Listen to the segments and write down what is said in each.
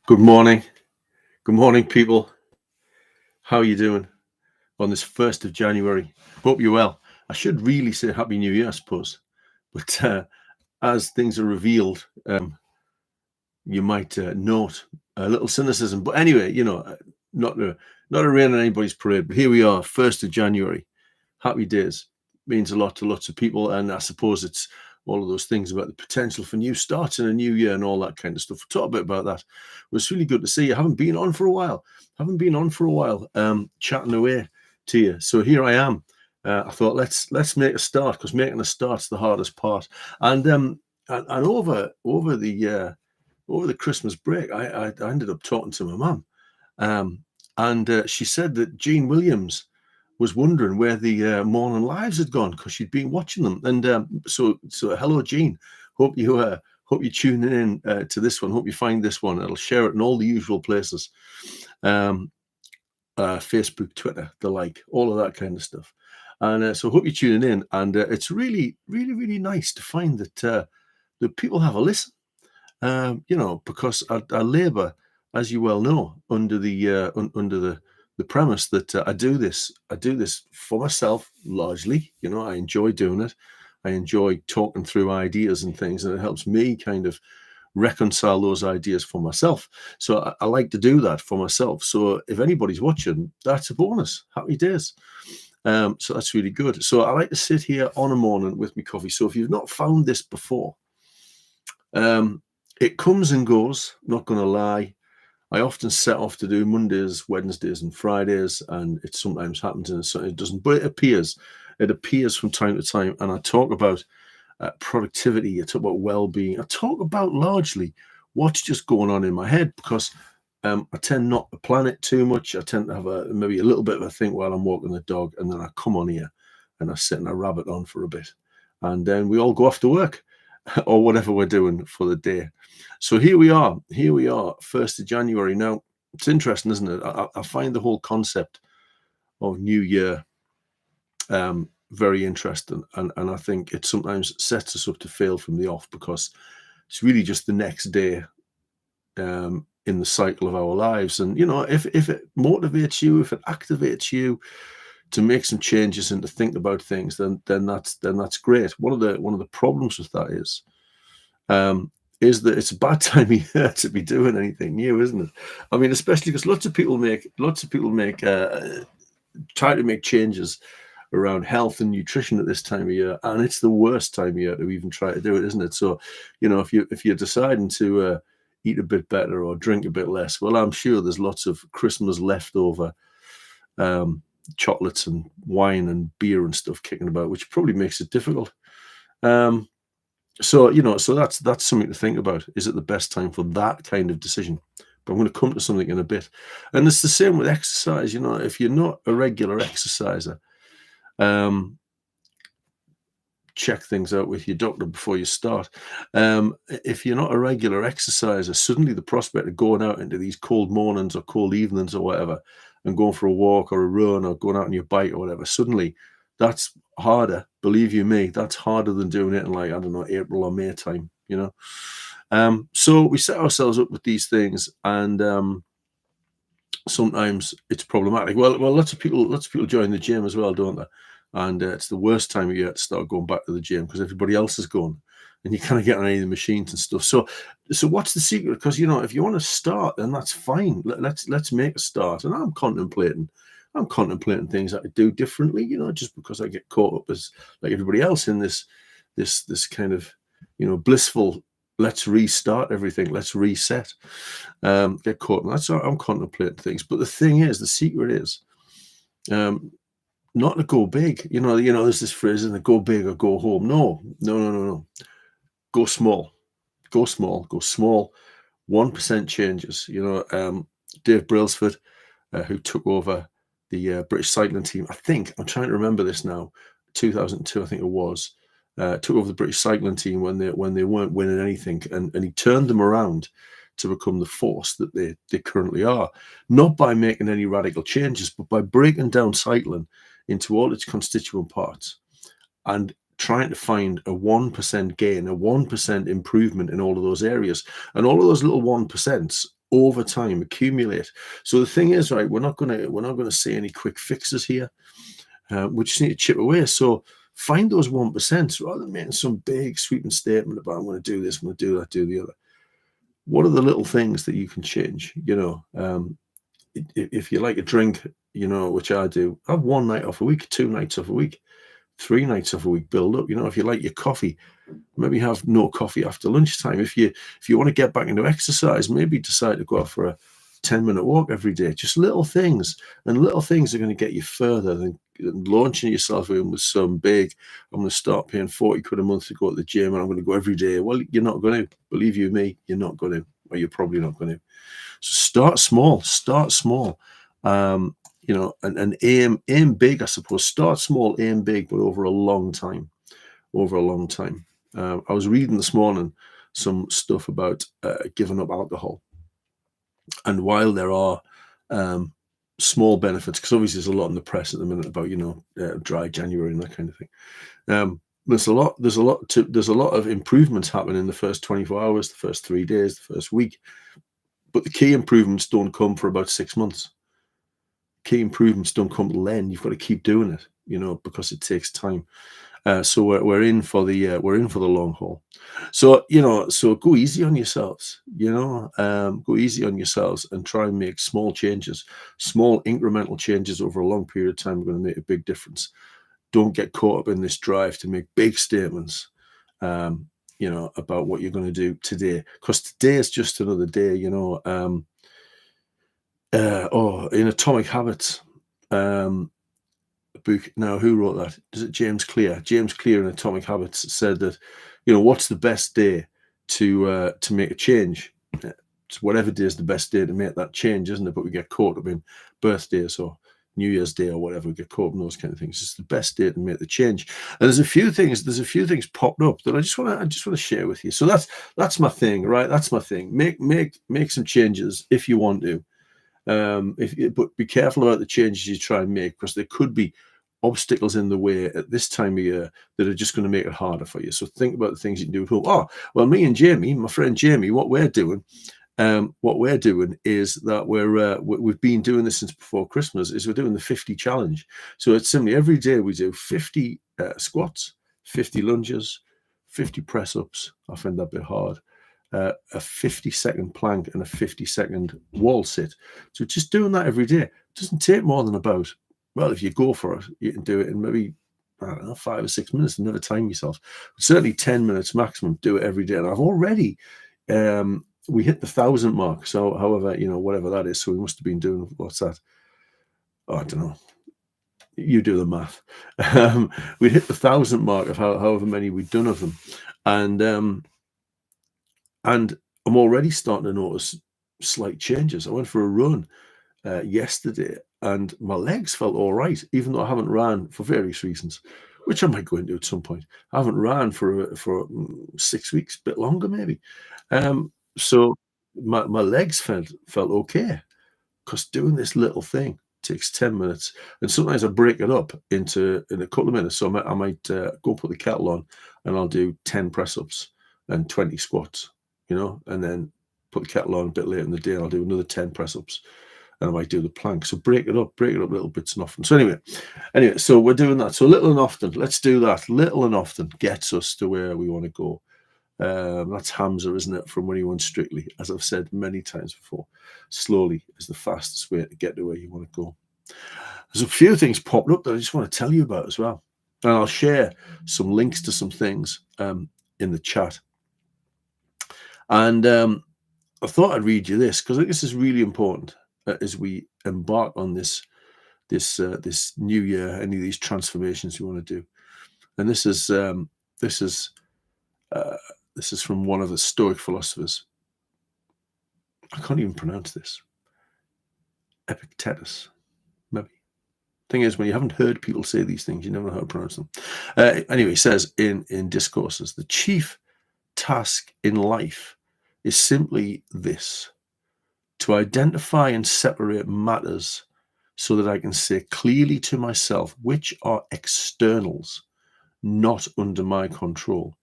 Good morning. Good morning, people. How are you doing on this 1st of January? Hope you're well. I should really say Happy New Year, I suppose. But as things are revealed, you might note a little cynicism. But anyway, not to rain on anybody's parade, but here we are, 1st of January. Happy days. Means a lot to lots of people. And I suppose it's all of those things about the potential for new starts in a new year and all that kind of stuff. We'll talk a bit about that. It was really good to see you. Haven't been on for a while. Chatting away to you. So here I am. I thought let's make a start, because making a start's the hardest part. And over the Christmas break, I ended up talking to my mum, and she said that Gene Williams was wondering where the morning lives had gone, because she'd been watching them. And so hello, Gene. Hope you tuning in to this one. Hope you find this one. I'll share it in all the usual places, Facebook, Twitter, the like, all of that kind of stuff. And so hope you're tuning in. And it's really, really, really nice to find that people have a listen. Because I labour, as you well know, under the premise that I do this for myself largely. I enjoy doing it. I enjoy talking through ideas and things, and it helps me kind of reconcile those ideas for myself. So I like to do that for myself. So if anybody's watching, that's a bonus. Happy days. So that's really good. So I like to sit here on a morning with my coffee. So if you've not found this before, it comes and goes, not going to lie. I often set off to do Mondays, Wednesdays, and Fridays, and it sometimes happens and it doesn't. But it appears from time to time, and I talk about productivity. I talk about well-being. I talk about largely what's just going on in my head, because I tend not to plan it too much. I tend to have maybe a little bit of a think while I'm walking the dog, and then I come on here and I sit and I rabbit on for a bit, and then we all go off to work or whatever we're doing for the day. So here we are, 1st of January. Now, it's interesting, isn't it? I find the whole concept of New Year very interesting. And I think it sometimes sets us up to fail from the off, because it's really just the next day in the cycle of our lives. And, if it motivates you, if it activates you to make some changes and to think about things, then that's great. One of the problems with that is that it's a bad time of year to be doing anything new, isn't it? I mean, especially because lots of people try to make changes around health and nutrition at this time of year, and it's the worst time of year to even try to do it, isn't it? So, if you're deciding to eat a bit better or drink a bit less, well, I'm sure there's lots of Christmas leftover chocolates and wine and beer and stuff kicking about, which probably makes it difficult. So that's something to think about. Is it the best time for that kind of decision? But I'm going to come to something in a bit. And it's the same with exercise. If you're not a regular exerciser, check things out with your doctor before you start. If you're not a regular exerciser, suddenly the prospect of going out into these cold mornings or cold evenings or whatever, and going for a walk or a run or going out on your bike or whatever, suddenly that's harder. Believe you me, that's harder than doing it in, like, I don't know, April or May time, So we set ourselves up with these things, and sometimes it's problematic. Well, lots of people join the gym as well, don't they? And it's the worst time of year to start going back to the gym, because everybody else is going, and you kind of get on any of the machines and stuff. So what's the secret? Because if you want to start, then that's fine. Let's make a start. And I'm contemplating things I could do differently. Just because I get caught up as like everybody else in this kind of blissful, let's restart everything, let's reset. Get caught in that. So I'm contemplating things. But the secret is not to go big. There's this phrase, isn't it? Go big or go home. No. Go small. 1% changes. Dave Brailsford, who took over the British cycling team, I'm trying to remember this now, 2002, I think it was, took over the British cycling team when they weren't winning anything, and he turned them around to become the force that they currently are, not by making any radical changes, but by breaking down cycling into all its constituent parts and trying to find a 1% gain, a 1% improvement in all of those areas. And all of those little 1% over time accumulate. So the thing is, right, we're not gonna say any quick fixes here. We just need to chip away. So find those 1% rather than making some big sweeping statement about I'm going to do this, I'm going to do that, do the other. What are the little things that you can change? If you like a drink, which I do, have one night off a week, 2 nights off a week, 3 nights off a week, build up. If you like your coffee, maybe have no coffee after lunchtime. If you want to get back into exercise, maybe decide to go out for a 10-minute walk every day. Just little things, and little things are going to get you further than launching yourself in with some big, I'm going to start paying 40 quid a month to go to the gym and I'm going to go every day. Well, you're not going to. Believe you me, you're not going to, or you're probably not going to. So start small, and aim big, I suppose. Start small, aim big, but over a long time. I was reading this morning some stuff about giving up alcohol, and while there are small benefits, because obviously there's a lot in the press at the minute about dry January and that kind of thing. There's a lot of improvements happening in the first 24 hours, the first 3 days, the first week, but the key improvements don't come for about 6 months. Key improvements don't come till then. You've got to keep doing it, because it takes time. So we're in for the long haul. So go easy on yourselves. Go easy on yourselves and try and make small changes, small incremental changes over a long period of time. Are going to make a big difference. Don't get caught up in this drive to make big statements. About what you're going to do today, because today is just another day. In Atomic Habits. Book. Now, who wrote that? Is it James Clear? James Clear in Atomic Habits said that, what's the best day to make a change? It's whatever day is the best day to make that change, isn't it? But we get caught up in birthdays or New Year's Day or whatever. We get caught up in those kind of things. It's the best day to make the change. And there's a few things popped up that I just want to share with you. So that's my thing, right? That's my thing. Make some changes if you want to. But be careful about the changes you try and make, because there could be obstacles in the way at this time of year that are just going to make it harder for you. So think about the things you can do at home. Oh, well, me and Jamie, my friend Jamie, what we're doing is that we've been doing this since before Christmas. Is we're doing the 50 challenge. So it's simply every day we do 50 squats, 50 lunges, 50 press ups. I find that a bit hard. A 50-second plank and a 50-second wall sit. So just doing that every day. It doesn't take more than about, well, if you go for it, you can do it in maybe, I don't know, 5 or 6 minutes and never time yourself. But certainly 10 minutes maximum, do it every day. And I've already, we hit the 1,000 mark. So however, whatever that is. So we must have been doing, what's that? Oh, I don't know. You do the math. We hit the 1,000 mark of however many we'd done of them. And I'm already starting to notice slight changes. I went for a run yesterday and my legs felt all right, even though I haven't ran for various reasons, which I might go into at some point. I haven't ran for 6 weeks, a bit longer maybe. So my legs felt okay, because doing this little thing takes 10 minutes. And sometimes I break it up in a couple of minutes. So I might go put the kettle on and I'll do 10 press-ups and 20 squats. And then put the kettle on a bit later in the day, and I'll do another 10 press-ups, and I might do the plank. So break it up little bits and often. So anyway, so we're doing that. So little and often, let's do that. Little and often gets us to where we want to go. That's Hamza, isn't it, from when he won Strictly? As I've said many times before, slowly is the fastest way to get to where you want to go. There's a few things popped up that I just want to tell you about as well. And I'll share some links to some things in the chat. And I thought I'd read you this, because I think this is really important as we embark on this new year, any of these transformations you want to do. And this is from one of the Stoic philosophers. I can't even pronounce this. Epictetus, maybe. Thing is, when you haven't heard people say these things, you never know how to pronounce them. Anyway, he says in Discourses, the chief task in life is simply this: to identify and separate matters so that I can say clearly to myself which are externals, not under my control,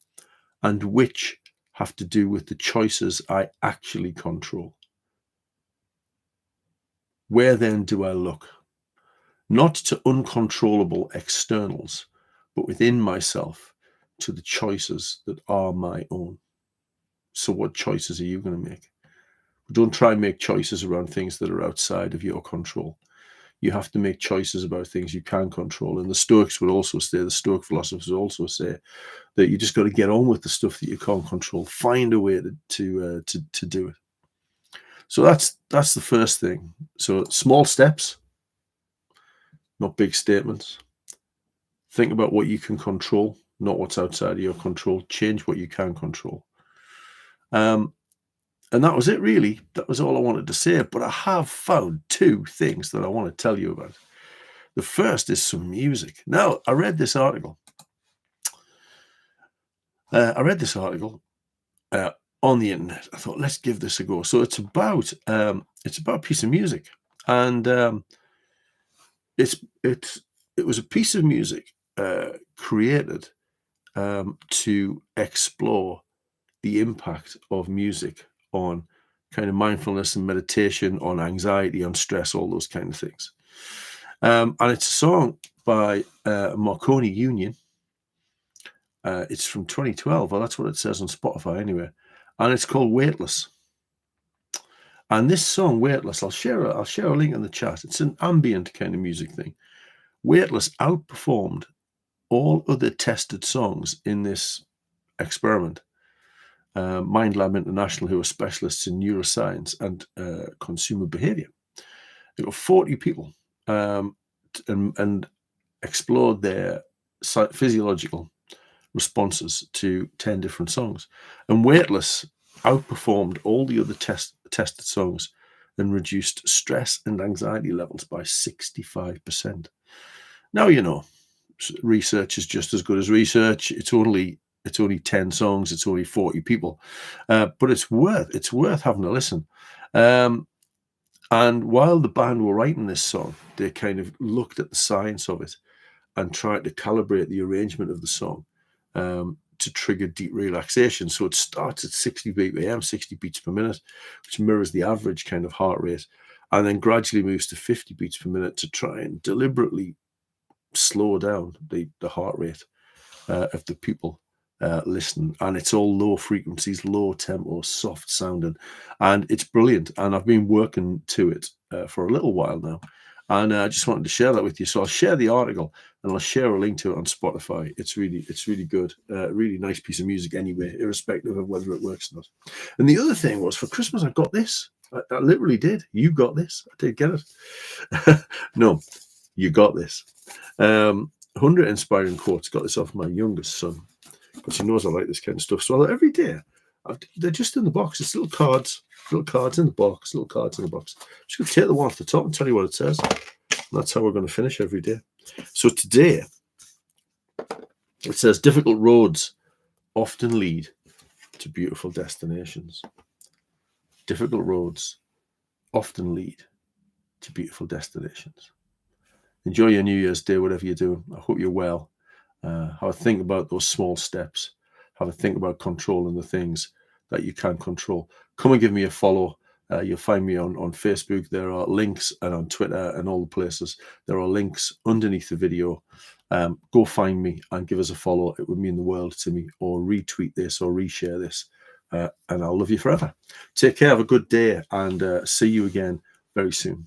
and which have to do with the choices I actually control. Where then do I look? Not to uncontrollable externals, but within myself to the choices that are my own. So what choices are you going to make? Don't try and make choices around things that are outside of your control. You have to make choices about things you can control. And the Stoics would also say, the Stoic philosophers would also say that you just got to get on with the stuff that you can't control. Find a way to do it. So that's the first thing. So small steps, not big statements. Think about what you can control, not what's outside of your control. Change what you can control. And that was it, really. That was all I wanted to say. But I have found two things that I want to tell you about. The first is some music. Now, I read this article. On the internet. I thought, let's give this a go. So it's about a piece of music, and it was a piece of music created to explore the impact of music on kind of mindfulness and meditation, on anxiety, on stress, all those kind of things. And it's a song by Marconi Union. It's from 2012. Well, that's what it says on Spotify anyway. And it's called Weightless. And this song, Weightless, I'll share a link in the chat. It's an ambient kind of music thing. Weightless outperformed all other tested songs in this experiment. Mind Lab International, who are specialists in neuroscience and consumer behavior. They got 40 people and explored their physiological responses to 10 different songs. And Weightless outperformed all the other tested songs and reduced stress and anxiety levels by 65%. Now, research is just as good as research. It's only 10 songs. It's only 40 people, but it's worth having a listen. And while the band were writing this song, they kind of looked at the science of it and tried to calibrate the arrangement of the song to trigger deep relaxation. So it starts at 60 BPM, 60 beats per minute, which mirrors the average kind of heart rate, and then gradually moves to 50 beats per minute to try and deliberately slow down the heart rate of the people listening. And it's all low frequencies, low tempo, soft sounding, and it's brilliant. And I've been working to it for a little while now. And I just wanted to share that with you. So I'll share the article and I'll share a link to it on Spotify. It's really good. Really nice piece of music anyway, irrespective of whether it works or not. And the other thing was, for Christmas, I got this. I literally did. You got this. I did get it. No, you got this. 100 inspiring quotes. Got this off my youngest son because he knows I like this kind of stuff. So every day, they're just in the box. It's little cards in the box, I'm just going to take the one off the top and tell you what it says. And that's how we're going to finish every day. So today, it says, difficult roads often lead to beautiful destinations. Difficult roads often lead to beautiful destinations. Enjoy your New Year's Day, whatever you're doing. I hope you're well. Have a think about those small steps. Have a think about controlling the things that you can control. Come and give me a follow. You'll find me on Facebook. There are links, and on Twitter and all the places. There are links underneath the video. Go find me and give us a follow. It would mean the world to me. Or retweet this or reshare this. And I'll love you forever. Take care. Have a good day, and see you again very soon.